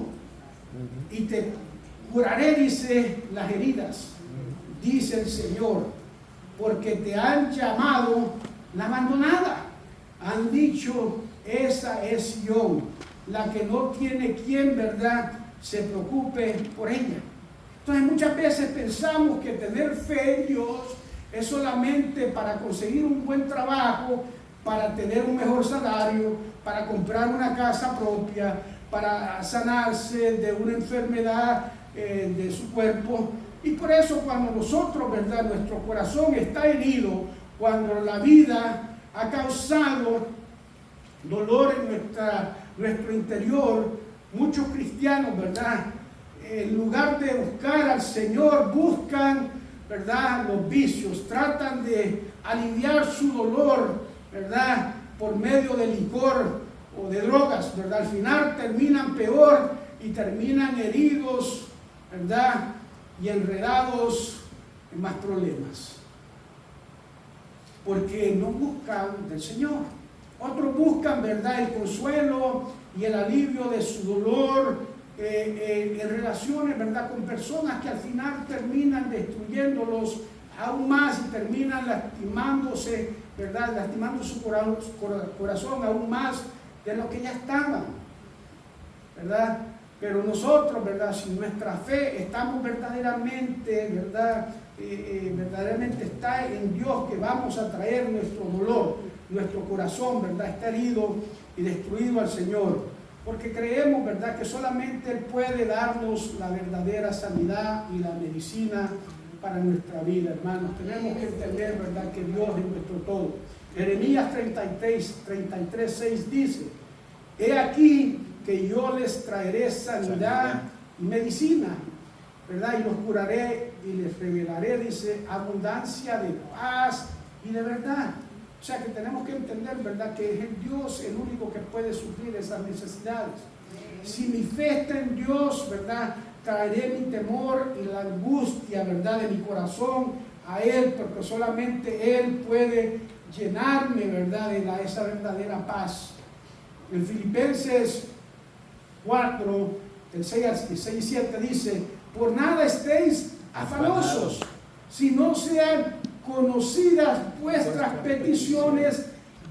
y te curaré, dice, las heridas, dice el Señor, porque te han llamado la abandonada. Han dicho, esa es Sion, la que no tiene quien, ¿verdad?, se preocupe por ella. Entonces muchas veces pensamos que tener fe en Dios es solamente para conseguir un buen trabajo, para tener un mejor salario, para comprar una casa propia, para sanarse de una enfermedad de su cuerpo. Y por eso cuando nosotros, ¿verdad?, nuestro corazón está herido, cuando la vida ha causado dolor en nuestra nuestro interior, muchos cristianos, ¿verdad? En lugar de buscar al Señor, buscan, ¿verdad?, los vicios, tratan de aliviar su dolor, ¿verdad?, por medio de licor o de drogas, ¿verdad? Al final terminan peor y terminan heridos, ¿verdad?, y enredados en más problemas, porque no buscan del Señor. Otros buscan, ¿verdad?, el consuelo y el alivio de su dolor en relaciones, ¿verdad?, con personas que al final terminan destruyéndolos aún más y terminan lastimándose, ¿verdad?, lastimando su corazón aún más de lo que ya estaban, ¿verdad? Pero nosotros, ¿verdad?, si nuestra fe estamos verdaderamente, ¿verdad?, verdaderamente está en Dios, que vamos a traer nuestro dolor, nuestro corazón, ¿verdad?, está herido y destruido al Señor, porque creemos, ¿verdad?, que solamente Él puede darnos la verdadera sanidad y la medicina para nuestra vida, hermanos. Tenemos que entender, ¿verdad?, que Dios es nuestro todo. Jeremías 33:6 dice: he aquí que yo les traeré sanidad y medicina, ¿verdad?, y los curaré y les revelaré, dice, abundancia de paz y de verdad. O sea que tenemos que entender, ¿verdad?, que es el Dios el único que puede suplir esas necesidades. Si mi fe está en Dios, ¿verdad?, traeré mi temor y la angustia, ¿verdad?, de mi corazón a Él, porque solamente Él puede llenarme, ¿verdad?, de esa verdadera paz. En Filipenses 4, el 6 y 7 dice: por nada estéis afanosos, si no sean conocidas vuestras peticiones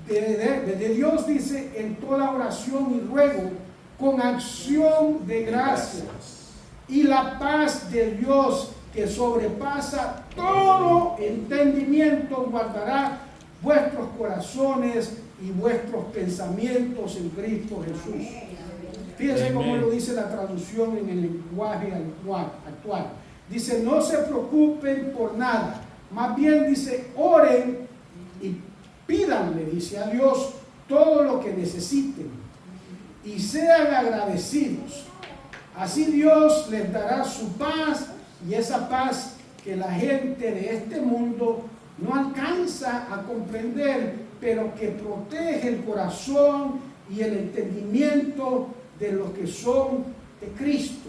de Dios, dice, en toda oración y ruego, con acción de gracias. Y la paz de Dios, que sobrepasa todo entendimiento, guardará vuestros corazones y vuestros pensamientos en Cristo Jesús. Fíjense cómo lo dice la traducción en el lenguaje actual. Dice: no se preocupen por nada. Más bien dice: oren y pídanle, dice, a Dios todo lo que necesiten y sean agradecidos. Así Dios les dará su paz, y esa paz que la gente de este mundo no alcanza a comprender, pero que protege el corazón y el entendimiento de los que son de Cristo.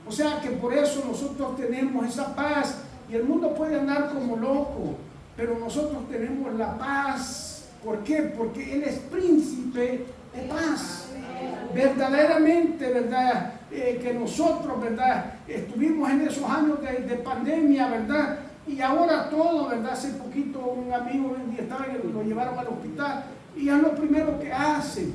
O sea que por eso nosotros tenemos esa paz, y el mundo puede andar como loco, pero nosotros tenemos la paz. ¿Por qué? Porque Él es príncipe de paz. Verdaderamente, ¿verdad?, que nosotros, ¿verdad?, estuvimos en esos años de pandemia, ¿verdad?, y ahora todo, ¿verdad? Hace poquito un amigo lo llevaron al hospital y es lo primero que hacen.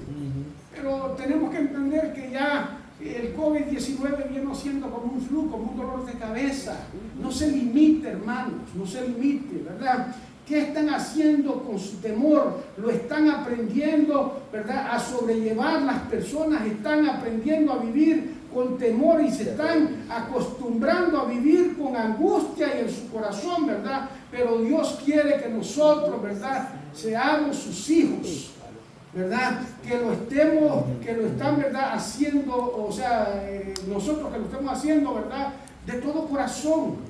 Pero tenemos que entender que ya el COVID-19 viene siendo como un flu, como un dolor de cabeza. No se limite, hermanos, no se limite, ¿verdad? ¿Qué están haciendo con su temor? Lo están aprendiendo, ¿verdad?, a sobrellevar. Las personas están aprendiendo a vivir con temor y se están acostumbrando a vivir con angustia y en su corazón, ¿verdad? Pero Dios quiere que nosotros, ¿verdad?, seamos sus hijos, ¿verdad? Que lo están, ¿verdad?, haciendo, o sea, nosotros que lo estamos haciendo, ¿verdad?, de todo corazón.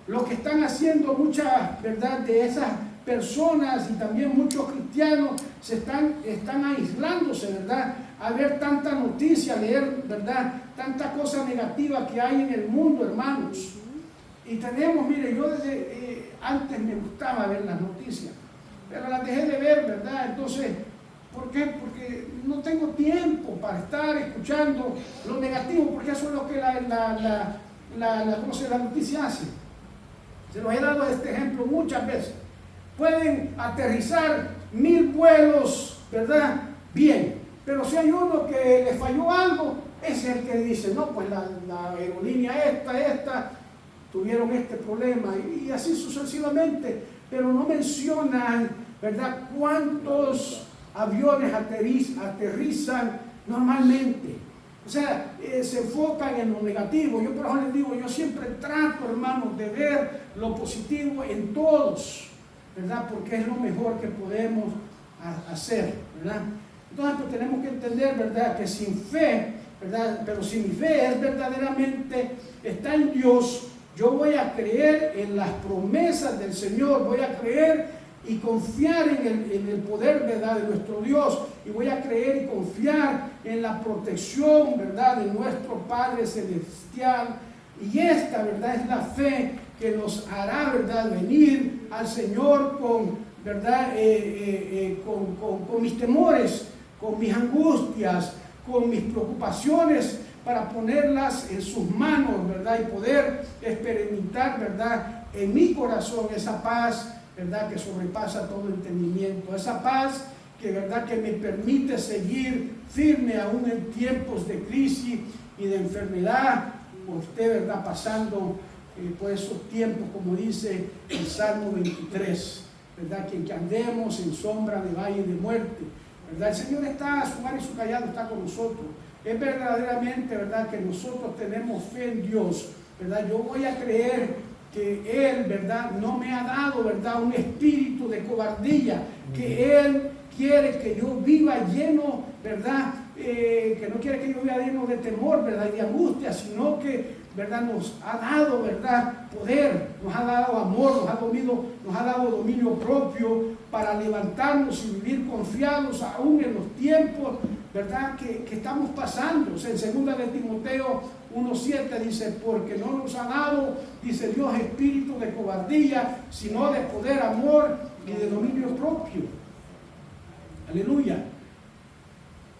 Lo que están haciendo muchas, ¿verdad?, de esas personas y también muchos cristianos están aislándose, ¿verdad?, a ver tanta noticia, leer, ¿verdad?, tanta cosa negativa que hay en el mundo, hermanos. Y tenemos, mire, yo desde antes me gustaba ver las noticias, pero las dejé de ver, ¿verdad? Entonces, ¿por qué? Porque no tengo tiempo para estar escuchando lo negativo, porque eso es lo que la noticia hace. Se los he dado este ejemplo muchas veces. Pueden aterrizar 1000 vuelos, ¿verdad?, bien, pero si hay uno que le falló algo, ese es el que dice: no, pues la aerolínea esta tuvieron este problema, y así sucesivamente, pero no mencionan, ¿verdad?, cuántos aviones aterrizan normalmente. O sea, se enfocan en lo negativo. Yo por eso les digo, yo siempre trato, hermanos, de ver lo positivo en todos, ¿verdad?, porque es lo mejor que podemos hacer, ¿verdad? Entonces pues, tenemos que entender, ¿verdad?, que sin fe, ¿verdad?, pero si mi fe es verdaderamente, está en Dios, yo voy a creer en las promesas del Señor, voy a creer y confiar en el poder, ¿verdad?, de nuestro Dios, y voy a creer y confiar en la protección, ¿verdad?, de nuestro Padre Celestial. Y esta, ¿verdad?, es la fe que nos hará, ¿verdad?, venir al Señor con, ¿verdad?, con mis temores, con mis angustias, con mis preocupaciones, para ponerlas en sus manos, ¿verdad?, y poder experimentar, ¿verdad?, en mi corazón esa paz, ¿verdad?, que sobrepasa todo entendimiento, esa paz que, ¿verdad?, que me permite seguir firme aún en tiempos de crisis y de enfermedad, como usted, ¿verdad?, pasando por esos tiempos, como dice el Salmo 23, ¿verdad?, que andemos en sombra de valle de muerte, ¿verdad? El Señor está, su mano y su callado está con nosotros. Es verdaderamente, ¿verdad?, que nosotros tenemos fe en Dios, ¿verdad? Yo voy a creer que Él, ¿verdad?, no me ha dado, ¿verdad?, un espíritu de cobardía, que Él quiere que yo viva lleno, ¿verdad?, que no quiere que yo viva lleno de temor, ¿verdad?, y de angustia, sino que, ¿verdad?, nos ha dado, ¿verdad?, poder, nos ha dado amor, nos ha dado dominio propio para levantarnos y vivir confiados aún en los tiempos, ¿verdad?, que estamos pasando. O sea, en 2 de Timoteo 1:7 dice, porque no nos ha dado, dice Dios, espíritu de cobardía, sino de poder, amor y de dominio propio. Aleluya.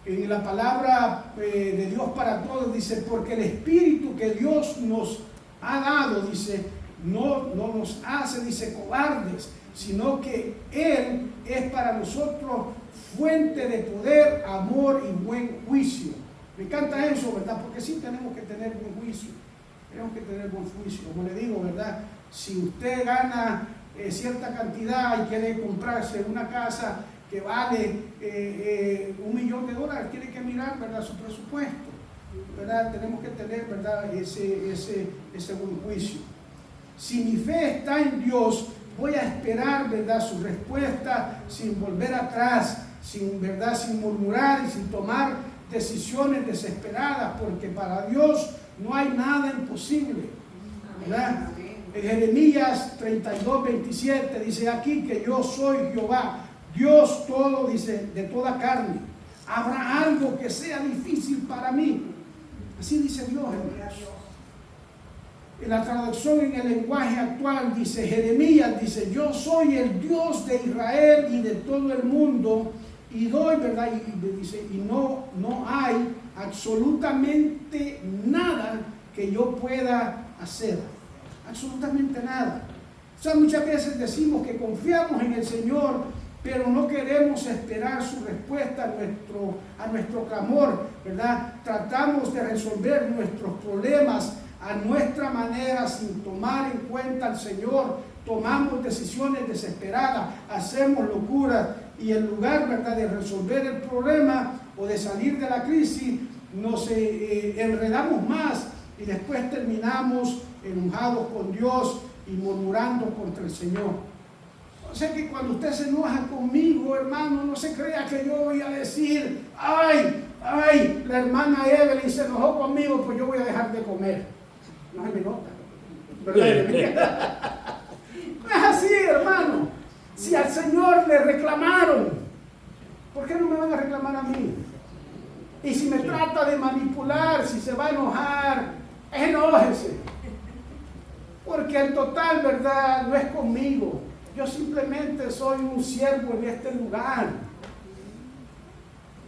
En la palabra de Dios para todos dice, porque el espíritu que Dios nos ha dado, dice, no nos hace, dice, cobardes, sino que Él es para nosotros fuente de poder, amor y buen juicio. Me encanta eso, ¿verdad? Porque sí tenemos que tener buen juicio. Tenemos que tener buen juicio. Como le digo, ¿verdad? Si usted gana cierta cantidad y quiere comprarse una casa que vale $1 millón, tiene que mirar, ¿verdad?, su presupuesto, ¿verdad? Tenemos que tener, ¿verdad?, ese buen juicio. Si mi fe está en Dios, voy a esperar, ¿verdad?, su respuesta sin volver atrás, ¿verdad?, sin murmurar y sin tomar decisiones desesperadas, porque para Dios no hay nada imposible, ¿verdad? En Jeremías 32:27 dice aquí que yo soy Jehová, Dios todo, dice, de toda carne. ¿Habrá algo que sea difícil para mí? Así dice Dios, hermanos. En la traducción en el lenguaje actual dice, Jeremías dice, yo soy el Dios de Israel y de todo el mundo, y doy, ¿verdad? Y dice, y no hay absolutamente nada que yo pueda hacer. Absolutamente nada. O sea, muchas veces decimos que confiamos en el Señor, pero no queremos esperar su respuesta a nuestro clamor, ¿verdad? Tratamos de resolver nuestros problemas a nuestra manera, sin tomar en cuenta al Señor. Tomamos decisiones desesperadas, hacemos locuras, y en lugar, ¿verdad?, de resolver el problema o de salir de la crisis, nos enredamos más y después terminamos enojados con Dios y murmurando contra el Señor. O sea que cuando usted se enoja conmigo, hermano, no se crea que yo voy a decir, ay, la hermana Evelyn se enojó conmigo, pues yo voy a dejar de comer. No se me nota, ¿verdad? No es así, hermano. Si al Señor le reclamaron, ¿por qué no me van a reclamar a mí? Y si me trata de manipular, si se va a enojar, enójese. Porque el total, ¿verdad?, no es conmigo. Yo simplemente soy un siervo en este lugar.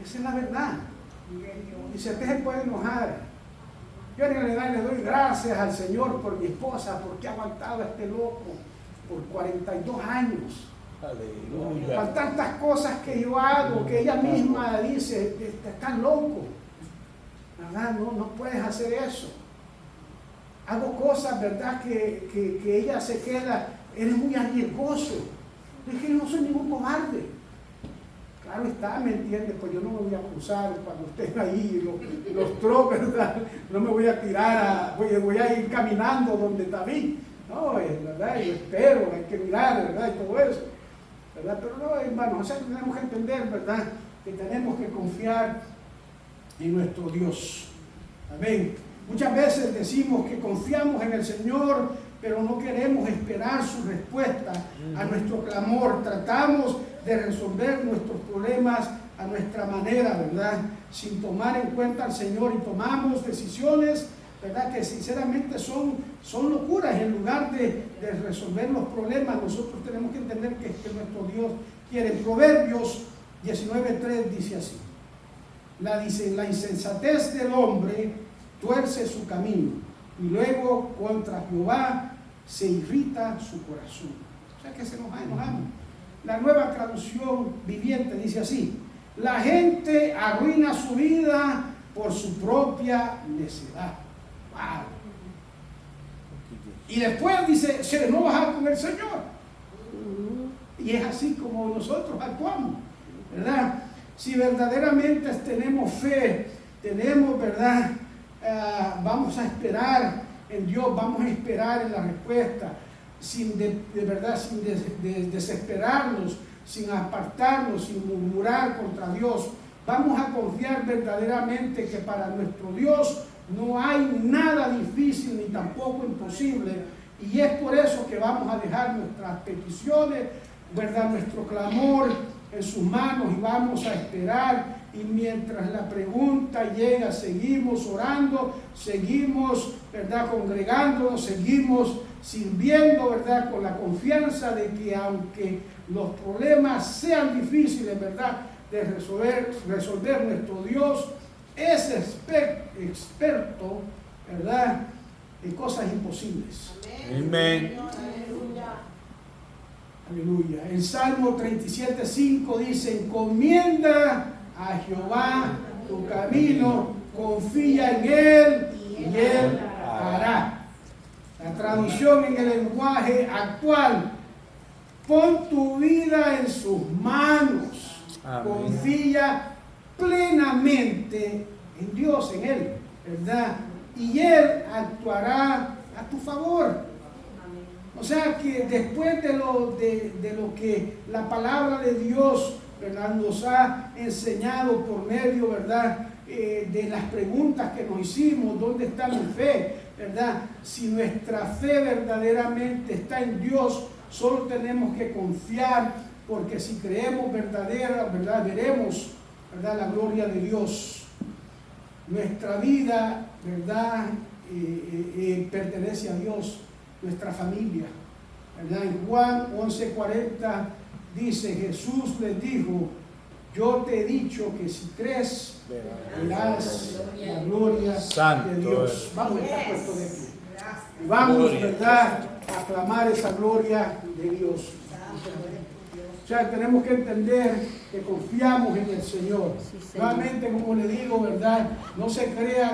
Esa es la verdad. Y si usted se puede enojar, yo en realidad le doy gracias al Señor por mi esposa, porque ha aguantado a este loco por 42 años. Aleluya. Por tantas cosas que yo hago, que ella misma dice, estás loco, ¿verdad? No puedes hacer eso. Hago cosas, ¿verdad?, que ella se queda, eres muy arriesgoso. Es que yo no soy ningún cobarde. Claro está, ¿me entiende? Pues yo no me voy a cruzar cuando estén ahí los trocos, ¿verdad? No me voy a tirar, voy a ir caminando donde David. No, ¿verdad? Yo espero, hay que mirar, ¿verdad? Y todo eso, ¿verdad? Pero no, hermanos, o sea, tenemos que entender, ¿verdad?, que tenemos que confiar en nuestro Dios. Amén. Muchas veces decimos que confiamos en el Señor, pero no queremos esperar su respuesta a nuestro clamor. Tratamos de resolver nuestros problemas a nuestra manera, ¿verdad? Sin tomar en cuenta al Señor, y tomamos decisiones, ¿verdad?, que sinceramente son locuras. En lugar de resolver los problemas, nosotros tenemos que entender que nuestro Dios quiere. Proverbios 19:3 dice así: la insensatez del hombre tuerce su camino, y luego contra Jehová se irrita su corazón. O sea que se nos enojamos. La Nueva Traducción Viviente dice así: la gente arruina su vida por su propia necedad. Wow. Y después dice, se enoja con el Señor. Y es así como nosotros actuamos, ¿verdad? Si verdaderamente tenemos fe, tenemos, ¿verdad? Vamos a esperar en Dios, vamos a esperar en la respuesta, sin desesperarnos, sin apartarnos, sin murmurar contra Dios. Vamos a confiar verdaderamente que para nuestro Dios no hay nada difícil ni tampoco imposible, y es por eso que vamos a dejar nuestras peticiones, ¿verdad?, nuestro clamor en sus manos, y vamos a esperar. Y mientras la pregunta llega, seguimos orando, seguimos, ¿verdad?, congregándonos, seguimos sirviendo, ¿verdad?, con la confianza de que aunque los problemas sean difíciles, ¿verdad?, de resolver, nuestro Dios es experto, ¿verdad?, en cosas imposibles. Amén. Aleluya. El Salmo 37:5 dice: encomienda a Jehová tu camino, confía en Él y Él hará. La traducción en el lenguaje actual: pon tu vida en sus manos. Amén. Confía plenamente en Dios, en Él, ¿verdad? Y Él actuará a tu favor. O sea que después de lo que la palabra de Dios, ¿verdad?, nos ha enseñado por medio, ¿verdad?, de las preguntas que nos hicimos, ¿dónde está mi fe?, ¿verdad? Si nuestra fe verdaderamente está en Dios, solo tenemos que confiar, porque si creemos verdadera, ¿verdad?, veremos, ¿verdad?, la gloria de Dios. Nuestra vida, ¿verdad?, pertenece a Dios, nuestra familia, ¿verdad? En Juan 11:40 dice: Jesús les dijo: yo te he dicho que si crees, verás la gloria de Dios. Vamos a estar puestos de pie. Vamos, ¿verdad?, a aclamar esa gloria de Dios. O sea, tenemos que entender que confiamos en el Señor. Nuevamente, como le digo, ¿verdad?, no se crea